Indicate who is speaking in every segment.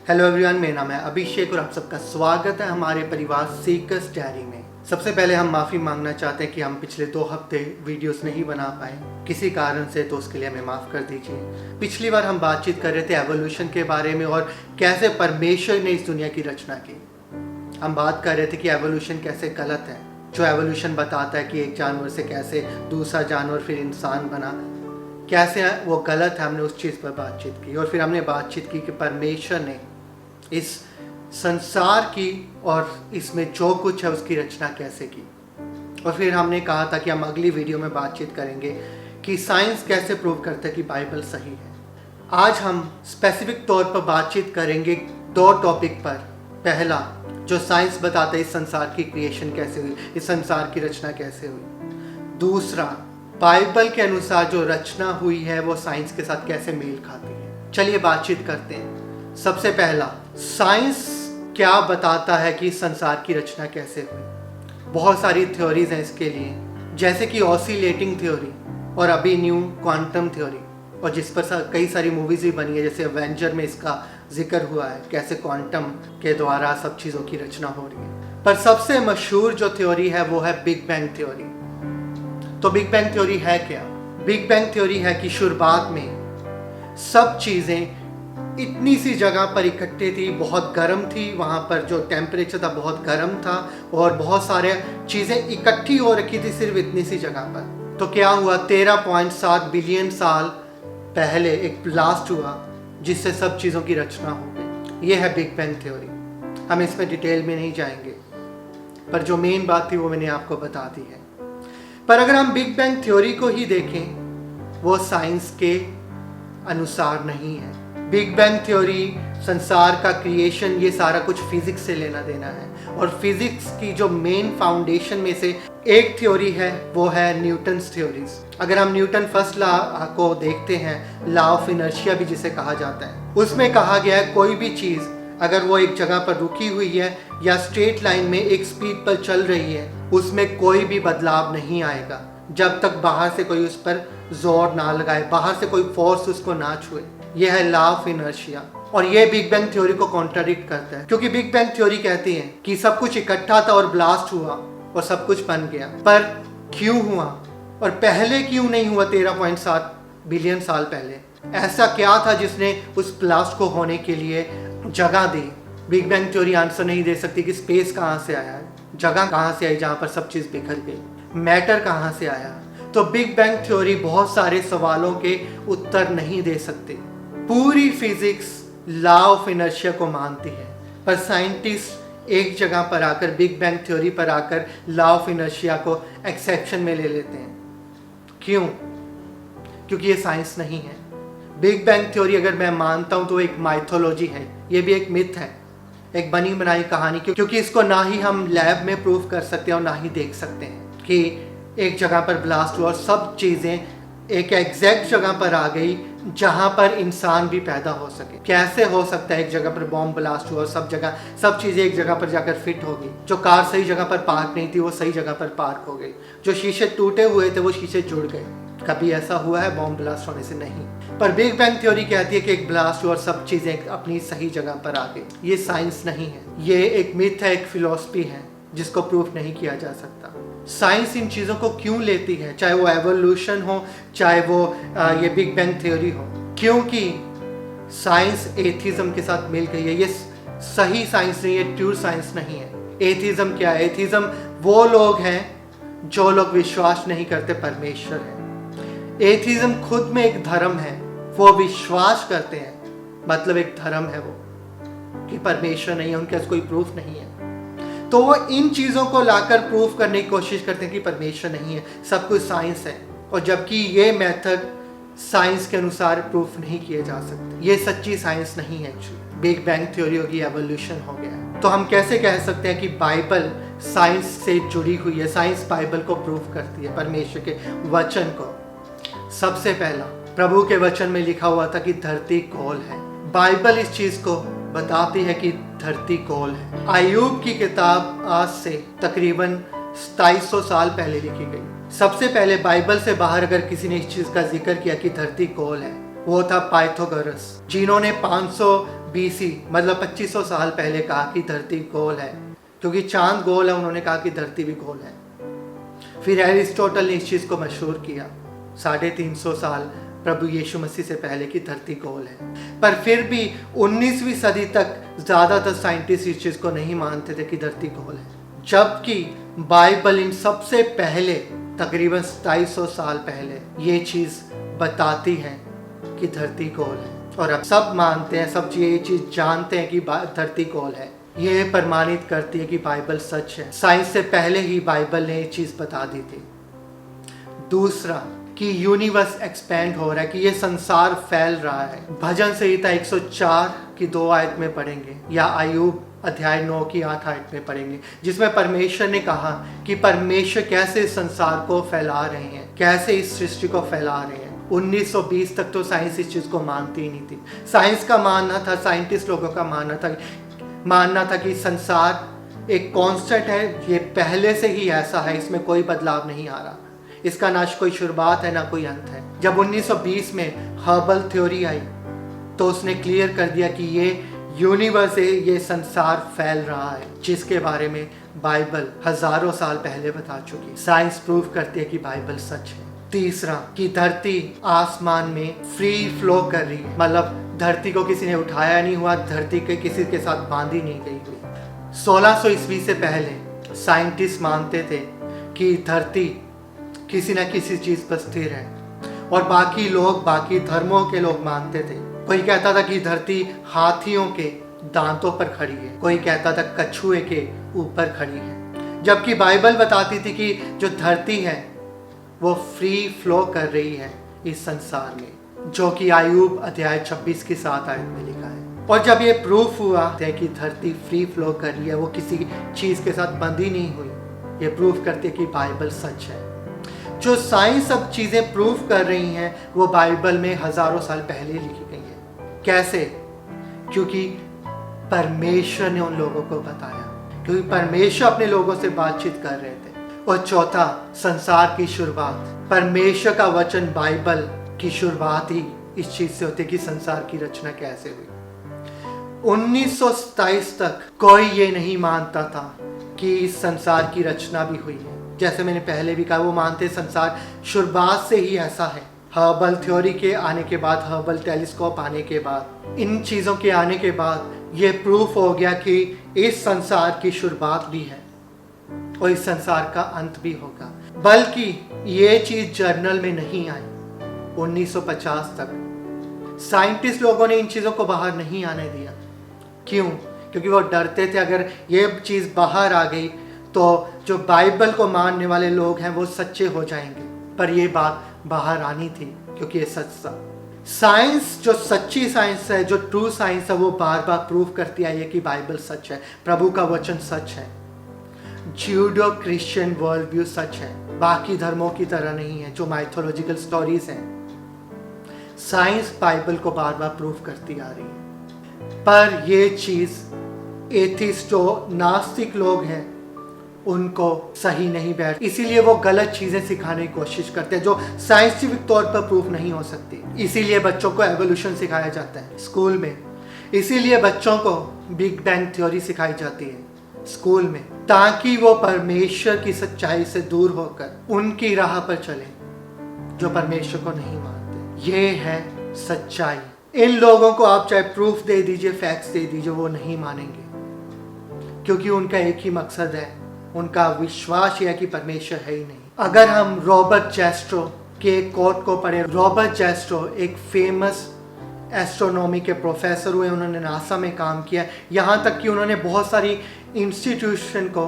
Speaker 1: Hello everyone, मेरा नाम है अभिषेक और आप सबका स्वागत है हमारे परिवार सीकर्स डायरी में। सबसे पहले हम माफ़ी मांगना चाहते हैं कि हम पिछले 2 हफ्ते वीडियोस नहीं बना पाए किसी कारण से, तो उसके लिए हमें माफ़ कर दीजिए। पिछली बार हम बातचीत कर रहे थे एवोल्यूशन के बारे में और कैसे परमेश्वर ने इस दुनिया की रचना की। हम बात कर रहे थे कि एवोल्यूशन कैसे गलत है। जो एवोल्यूशन बताता है कि एक जानवर से कैसे दूसरा जानवर फिर इंसान बना, कैसे वो गलत है। हमने उस चीज़ पर बातचीत की और फिर हमने बातचीत की कि परमेश्वर ने इस संसार की और इसमें जो कुछ है उसकी रचना कैसे की। और फिर हमने कहा था कि हम अगली वीडियो में बातचीत करेंगे कि साइंस कैसे प्रूव करता है कि बाइबल सही है। आज हम स्पेसिफिक तौर पर बातचीत करेंगे 2 टॉपिक पर। पहला, जो साइंस बताता है इस संसार की क्रिएशन कैसे हुई, इस संसार की रचना कैसे हुई। दूसरा, बाइबल के अनुसार जो रचना हुई है वो साइंस के साथ कैसे मेल खाती है। चलिए बातचीत करते हैं। सबसे पहला, साइंस क्या बताता है कि संसार की रचना कैसे हुई। बहुत सारी थ्योरीज हैं इसके लिए, जैसे कि ऑसिलेटिंग थ्योरी और अभी न्यू क्वांटम थ्योरी, और जिस पर कई सारी मूवीज भी बनी है, जैसे एवेंजर में इसका जिक्र हुआ है कैसे क्वांटम के द्वारा सब चीज़ों की रचना हो रही है। पर सबसे मशहूर जो थ्योरी है वो है बिग बैंग थ्योरी। तो बिग बैंग थ्योरी है क्या? बिग बैंग थ्योरी है कि शुरुआत में सब चीज़ें इतनी सी जगह पर इकट्ठे थी, बहुत गर्म थी, वहाँ पर जो टेम्परेचर था बहुत गर्म था और बहुत सारे चीज़ें इकट्ठी हो रखी थी सिर्फ इतनी सी जगह पर। तो क्या हुआ, 13.7 बिलियन साल पहले एक ब्लास्ट हुआ जिससे सब चीज़ों की रचना हो गई। ये है बिग बैंग थ्योरी। हम इसमें डिटेल में नहीं जाएंगे, पर जो मेन बात थी वो मैंने आपको बता दी है। पर अगर हम बिग बैंग थ्योरी को ही देखें, वो साइंस के अनुसार नहीं है। बिग बैंग थ्योरी, संसार का क्रिएशन, ये सारा कुछ फिजिक्स से लेना देना है। और फिजिक्स की जो मेन फाउंडेशन में से एक थ्योरी है वो है न्यूटन्स थ्योरीज। अगर हम न्यूटन फर्स्ट लॉ को देखते हैं, लॉ ऑफ इनर्शिया भी जिसे कहा जाता है, उसमें कहा गया है कोई भी चीज़ अगर वो एक जगह पर रुकी हुई है या स्ट्रेट लाइन में एक स्पीड पर चल रही है, उसमें कोई भी बदलाव नहीं आएगा जब तक बाहर से कोई उस पर जोर ना लगाए, बाहर से कोई फोर्स उसको ना छुए। यह है लॉ ऑफ इनर्शिया और यह बिग बैंग थ्योरी को कॉन्ट्राडिक्ट करता है, क्योंकि बिग बैंग थ्योरी कहती है कि सब कुछ इकट्ठा था और ब्लास्ट हुआ और सब कुछ बन गया। पर क्यों हुआ और पहले क्यों नहीं हुआ 13.7 बिलियन साल पहले? ऐसा क्या था जिसने उस ब्लास्ट को होने के लिए जगह दी? बिग बैंग थ्योरी आंसर नहीं दे सकती कि स्पेस कहाँ से आया, जगह कहाँ से आई जहाँ पर सब चीज़ बिखर गई, मैटर कहाँ से आया। तो बिग बैंग थ्योरी बहुत सारे सवालों के उत्तर नहीं दे सकती। पूरी फिजिक्स लॉ ऑफ इनर्शिया को मानती है, पर साइंटिस्ट एक जगह पर आकर, बिग बैंग थ्योरी पर आकर लॉ ऑफ इनर्शिया को एक्सेप्शन में ले लेते हैं। क्यों? क्योंकि ये साइंस नहीं है। बिग बैंग थ्योरी अगर मैं मानता हूँ तो एक माइथोलॉजी है, ये भी एक मिथ है, एक बनी बनाई कहानी, क्योंकि इसको ना ही हम लैब में प्रूव कर सकते हैं और ना ही देख सकते हैं कि एक जगह पर ब्लास्ट हुआ और सब चीज़ें एक एग्जैक्ट जगह पर आ गई जहां पर इंसान भी पैदा हो सके। कैसे हो सकता है एक जगह पर बॉम्ब ब्लास्ट हुआ और सब चीज़ें एक जगह पर जाकर फिट हो गई। जो कार सही जगह पर पार्क नहीं थी वो सही जगह पर पार्क हो गई, जो शीशे टूटे हुए थे वो शीशे जुड़ गए। कभी ऐसा हुआ है बॉम्ब ब्लास्ट होने से? नहीं। पर बिग बैंग थ्योरी कहती है कि एक ब्लास्ट हुआ और सब चीज़ें अपनी सही जगह पर आ गई। ये साइंस नहीं है, ये एक मिथ है, एक फिलॉसफी है जिसको प्रूफ नहीं किया जा सकता। साइंस इन चीज़ों को क्यों लेती है, चाहे वो एवोल्यूशन हो, चाहे वो ये बिग बैंग थ्योरी हो? क्योंकि साइंस एथिज्म के साथ मिल गई है। ये सही साइंस नहीं है, ट्रू साइंस नहीं है। एथिज्म क्या है? एथिज्म वो लोग हैं जो लोग विश्वास नहीं करते परमेश्वर है। एथिज्म खुद में एक धर्म है, वो विश्वास करते हैं, मतलब एक धर्म है वो कि परमेश्वर नहीं है, उनके पास कोई प्रूफ नहीं है। तो वो इन चीज़ों को लाकर प्रूफ करने की कोशिश करते हैं कि परमेश्वर नहीं है, सब कुछ साइंस है। और जबकि ये मेथड साइंस के अनुसार प्रूफ नहीं किए जा सकते। ये सच्ची साइंस नहीं है एक्चुअली। बिग बैंग थ्योरी होगी, एवोल्यूशन हो गया। तो हम कैसे कह सकते हैं कि बाइबल साइंस से जुड़ी हुई है, साइंस बाइबल को प्रूफ करती है, परमेश्वर के वचन को? सबसे पहला, प्रभु के वचन में लिखा हुआ था कि धरती गोल है। बाइबल इस चीज़ को बताती है कि धरती गोल है। अय्यूब की किताब आज से तकरीबन 2700 साल पहले लिखी गई। सबसे पहले बाइबल से बाहर अगर किसी ने इस चीज़ का जिक्र किया कि धरती गोल है, वो था पाइथागोरस, जिन्होंने 500 BC मतलब 2500 साल पहले कहा कि धरती गोल है, क्योंकि चांद गोल है उन्होंने कहा कि धरती भी गोल है। फिर एरिस्टोटल ने इस चीज़ को मशहूर किया 350 साल प्रभु यीशु मसीह से पहले की धरती गोल है। पर फिर भी 19वीं सदी तक ज़्यादातर साइंटिस्ट इस चीज़ को नहीं मानते थे कि धरती गोल है, जबकि बाइबल इन सबसे पहले तकरीबन 2700 साल पहले ये चीज़ बताती है कि धरती गोल है। और अब सब मानते हैं, सब ये चीज़ जानते हैं कि धरती गोल है। ये प्रमाणित करती है कि बाइबल सच है। साइंस से पहले ही बाइबल ने ये चीज़ बता दी थी। दूसरा कि यूनिवर्स एक्सपेंड हो रहा है, कि ये संसार फैल रहा है। भजन संहिता 104 की 2 आयत में पढ़ेंगे, या आयुब अध्याय 9 की 8 आयत में पढ़ेंगे, जिसमें परमेश्वर ने कहा कि परमेश्वर कैसे संसार को फैला रहे हैं, कैसे इस सृष्टि को फैला रहे हैं। 1920 तक तो साइंस इस चीज़ को मानती ही नहीं थी। साइंस का मानना था, साइंटिस्ट लोगों का मानना था कि संसार एक कांस्टेंट है, ये पहले से ही ऐसा है, इसमें कोई बदलाव नहीं आ रहा, इसका ना कोई शुरुआत है ना कोई अंत है। जब 1920 में हर्बल थ्योरी आई तो उसने क्लियर कर दिया कि ये यूनिवर्स है, ये संसार फैल रहा है, जिसके बारे में बाइबल हजारों साल पहले बता चुकी। साइंस प्रूव करती है कि बाइबल सच है। तीसरा कि धरती आसमान में फ्री फ्लो कर रही है, मतलब धरती को किसी ने उठाया नहीं हुआ, धरती के किसी के साथ बांधी नहीं गई हुई। 1600 ईस्वी से पहले साइंटिस्ट मानते थे कि धरती किसी न किसी चीज पर स्थिर है, और बाकी लोग, बाकी धर्मों के लोग मानते थे। कोई कहता था कि धरती हाथियों के दांतों पर खड़ी है, कोई कहता था कछुए के ऊपर खड़ी है, जबकि बाइबल बताती थी कि जो धरती है वो फ्री फ्लो कर रही है इस संसार में, जो कि आयुब अध्याय 26 की 7 आयत में लिखा है। और जब ये प्रूफ हुआ है कि धरती फ्री फ्लो कर रही है, वो किसी चीज के साथ बंधी नहीं हुई, ये प्रूफ करती है कि बाइबल सच है। जो साइंस अब चीजें प्रूफ कर रही हैं वो बाइबल में हजारों साल पहले लिखी गई है। कैसे? क्योंकि परमेश्वर ने उन लोगों को बताया, क्योंकि परमेश्वर अपने लोगों से बातचीत कर रहे थे। और चौथा, संसार की शुरुआत, परमेश्वर का वचन बाइबल की शुरुआत ही इस चीज से होती है कि संसार की रचना कैसे हुई। 1927 तक कोई ये नहीं मानता था कि इस संसार की रचना भी हुई है। जैसे मैंने पहले भी कहा, वो मानते संसार शुरुआत से ही ऐसा है। हर्बल थ्योरी के आने के बाद, हर्बल टेलीस्कोप आने के बाद, इन चीज़ों के आने के बाद ये प्रूफ हो गया कि इस संसार की शुरुआत भी है और इस संसार का अंत भी होगा। बल्कि ये चीज़ जर्नल में नहीं आई। 1950 तक साइंटिस्ट लोगों ने इन चीज़ों को बाहर नहीं आने दिया। क्यों? क्योंकि वो डरते थे अगर ये चीज़ बाहर आ गई तो जो बाइबल को मानने वाले लोग हैं वो सच्चे हो जाएंगे। पर ये बात बाहर आनी थी क्योंकि ये सच था। साइंस, जो सच्ची साइंस है, जो ट्रू साइंस है, वो बार बार प्रूव करती आई है कि बाइबल सच है, प्रभु का वचन सच है, ज्यूडो क्रिश्चियन वर्ल्ड व्यू सच है, बाकी धर्मों की तरह नहीं है जो माइथोलॉजिकल स्टोरीज हैं। साइंस बाइबल को बार बार प्रूव करती आ रही है। पर ये चीज एथिस्ट, जो नास्तिक लोग हैं, उनको सही नहीं बैठ, इसीलिए वो गलत चीजें सिखाने की कोशिश करते हैं जो साइंटिफिक तौर पर प्रूफ नहीं हो सकती। इसीलिए बच्चों को एवोल्यूशन सिखाया जाता है स्कूल में, इसीलिए बच्चों को बिग बैंग थ्योरी सिखाई जाती है स्कूल में, ताकि वो परमेश्वर की सच्चाई से दूर होकर उनकी राह पर चले जो परमेश्वर को नहीं मानते। ये है सच्चाई। इन लोगों को आप चाहे प्रूफ दे दीजिए, फैक्ट्स दे दीजिए, वो नहीं मानेंगे, क्योंकि उनका एक ही मकसद है, उनका विश्वास यह है कि परमेश्वर है ही नहीं। अगर हम रॉबर्ट जेस्ट्रो के कोट को पढ़े, रॉबर्ट जेस्ट्रो एक फेमस एस्ट्रोनॉमी के प्रोफेसर हुए, उन्होंने नासा में काम किया, यहाँ तक कि उन्होंने बहुत सारी इंस्टीट्यूशन को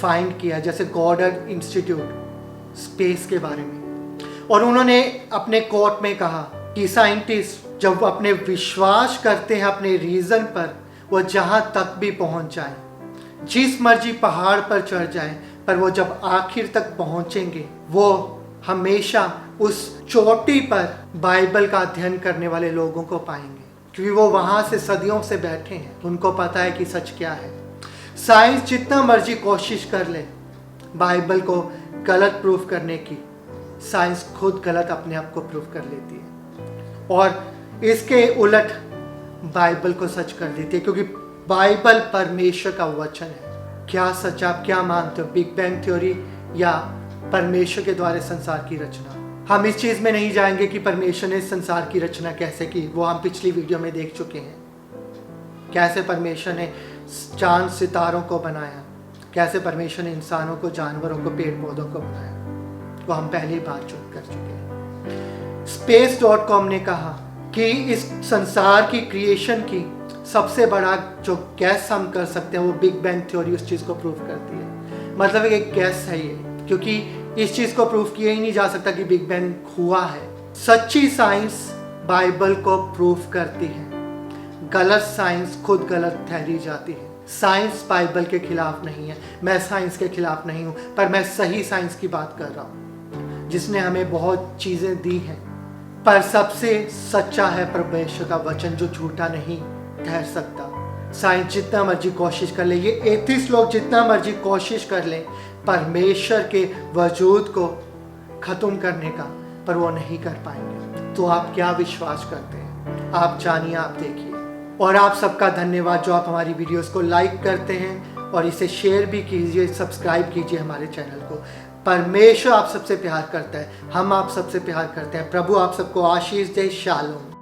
Speaker 1: फाइंड किया, जैसे गॉडर्ड इंस्टीट्यूट स्पेस के बारे में। और उन्होंने अपने कोट में कहा कि साइंटिस्ट जब अपने विश्वास करते हैं अपने रीजन पर, वो जहाँ तक भी पहुँच जाए, जिस मर्जी पहाड़ पर चढ़ जाए, पर वो जब आखिर तक पहुंचेंगे वो हमेशा उस चोटी पर बाइबल का अध्ययन करने वाले लोगों को पाएंगे, क्योंकि वो वहां से सदियों से बैठे हैं, उनको पता है कि सच क्या है। साइंस जितना मर्जी कोशिश कर ले बाइबल को गलत प्रूफ करने की, साइंस खुद गलत अपने आप को प्रूफ कर लेती है। और इसके उलट बाइबल को सच कर देती है, क्योंकि बाइबल परमेश्वर का वचन है। क्या सच आप क्या मानते हो, बिग बैंग थ्योरी या परमेश्वर के द्वारा संसार की रचना? हम इस चीज में नहीं जाएंगे कि परमेश्वर ने संसार की रचना कैसे की, वो हम पिछली वीडियो में देख चुके हैं। कैसे परमेश्वर ने चांद सितारों को बनाया, कैसे परमेश्वर ने इंसानों को, जानवरों को, पेड़ पौधों को बनाया, वो हम पहले ही बात कर चुके हैं। Space.com ने कहा कि इस संसार की क्रिएशन की सबसे बड़ा जो गैस हम कर सकते हैं वो बिग बैंग थ्योरी उस चीज को प्रूव करती है। मतलब एक गैस है ये, क्योंकि इस चीज को प्रूव किया ही नहीं जा सकता कि बिग बैंग हुआ है। सच्ची साइंस बाइबल को प्रूव करती है, गलत साइंस खुद गलत ठहरी जाती है। साइंस बाइबल के खिलाफ नहीं है, मैं साइंस के खिलाफ नहीं हूं, पर मैं सही साइंस की बात कर रहा हूं जिसने हमें बहुत चीजें दी हैं। पर सबसे सच्चा है परमेश्वर का वचन, जो झूठा नहीं ठहर सकता। साइंस जितना मर्जी कोशिश कर ले, ये एथिस्ट लोग जितना मर्जी कोशिश कर लें परमेश्वर के वजूद को खत्म करने का, पर वो नहीं कर पाएंगे। तो आप क्या विश्वास करते हैं? आप जानिए, आप देखिए। और आप सबका धन्यवाद जो आप हमारी वीडियोस को लाइक करते हैं और इसे शेयर भी कीजिए, सब्सक्राइब कीजिए हमारे चैनल को। परमेश्वर आप सबसे प्यार करता है, हम आप सबसे प्यार करते हैं। प्रभु आप सबको आशीष दे। शालोम।